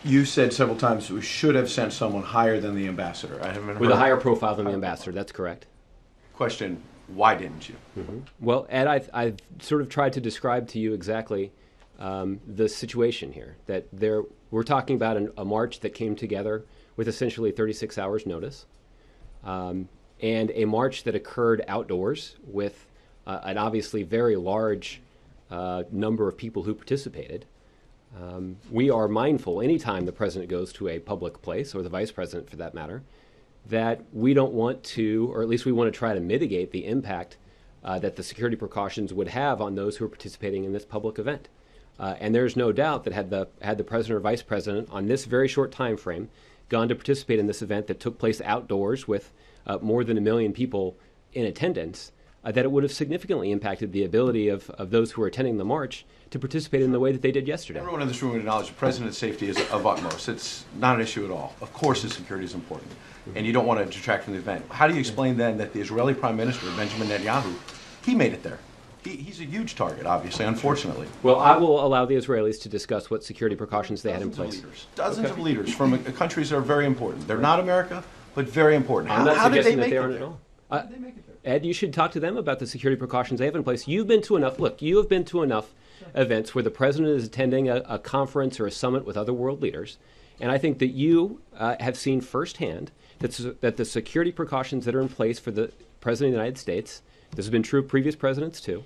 You said several times we should have sent someone higher than the ambassador. I haven't heard. With a higher profile than the ambassador, that's correct. Question, why didn't you? Well, Ed, I've sort of tried to describe to you exactly the situation here. That we're talking about a march that came together with essentially 36 hours notice, and a march that occurred outdoors with an obviously very large number of people who participated. We are mindful anytime the president goes to a public place, or the vice president for that matter, that we don't want to, or at least we want to try to mitigate the impact that the security precautions would have on those who are participating in this public event. And there's no doubt that had the president or vice president on this very short time frame gone to participate in this event that took place outdoors with more than 1 million people in attendance, that it would have significantly impacted the ability of those who were attending the march to participate in the way that they did yesterday. Everyone in this room would acknowledge the president's safety is of utmost. It's not an issue at all. Of course his security is important, and you don't want to detract from the event. How do you explain then that the Israeli Prime Minister, Benjamin Netanyahu, he made it there? He's a huge target, obviously, unfortunately. Well, I will allow the Israelis to discuss what security precautions they had in place. Dozens of leaders from countries that are very important. They're not America, but very important. I'm not how did they suggesting that make they it aren't there? at all. How did they make it there? Ed, you should talk to them about the security precautions they have in place. You've been to enough. Look, you have been to enough events where the president is attending a conference or a summit with other world leaders, and I think that you have seen firsthand that the security precautions that are in place for the president of the United States, this has been true of previous presidents too,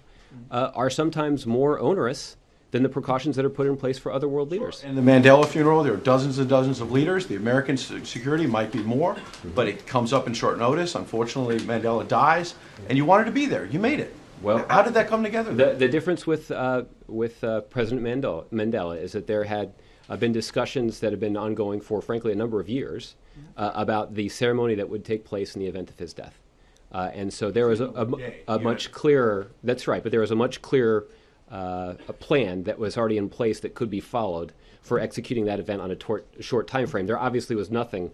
are sometimes more onerous than the precautions that are put in place for other world leaders. In the Mandela funeral, there are dozens and dozens of leaders. The American security might be more, but it comes up in short notice. Unfortunately, Mandela dies, and you wanted to be there. You made it. Well, how did that come together? The difference with President Mandela is that there had been discussions that have been ongoing for, frankly, a number of years about the ceremony that would take place in the event of his death. And so there was a much clearer, that's right, but there was a much clearer a plan that was already in place that could be followed for executing that event on a short time frame. There obviously was nothing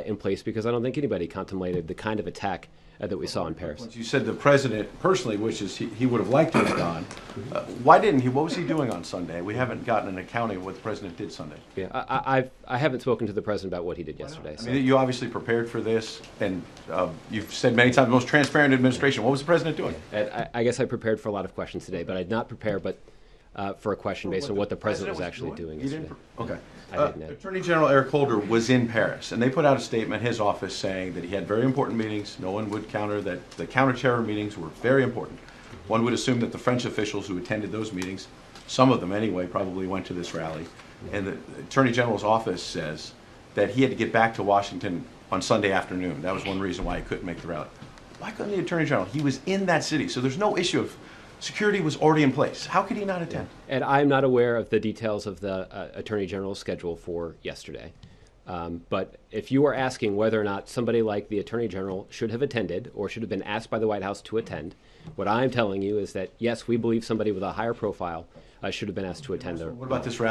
in place because I don't think anybody contemplated the kind of attack that we saw in Paris. You said the president personally wishes he would have liked to have gone. Why didn't he? What was he doing on Sunday? We haven't gotten an accounting of what the president did Sunday. Yeah, I haven't spoken to the president about what he did yesterday. I mean, you obviously prepared for this, and you've said many times the most transparent administration. What was the president doing? I guess I prepared for a lot of questions today, but I did not prepare for a question based on what the president was actually doing yesterday. Okay. I didn't. Attorney General Eric Holder was in Paris, and they put out a statement, his office, saying that he had very important meetings. No one would counter that. The counter-terror meetings were very important. One would assume that the French officials who attended those meetings, some of them anyway, probably went to this rally. And the Attorney General's office says that he had to get back to Washington on Sunday afternoon. That was one reason why he couldn't make the rally. Why couldn't the Attorney General? He was in that city, so there's no issue of security was already in place. How could he not attend? And I'm not aware of the details of the Attorney General's schedule for yesterday. But if you are asking whether or not somebody like the Attorney General should have attended or should have been asked by the White House to attend, what I'm telling you is that, yes, we believe somebody with a higher profile should have been asked to attend. What about this rally?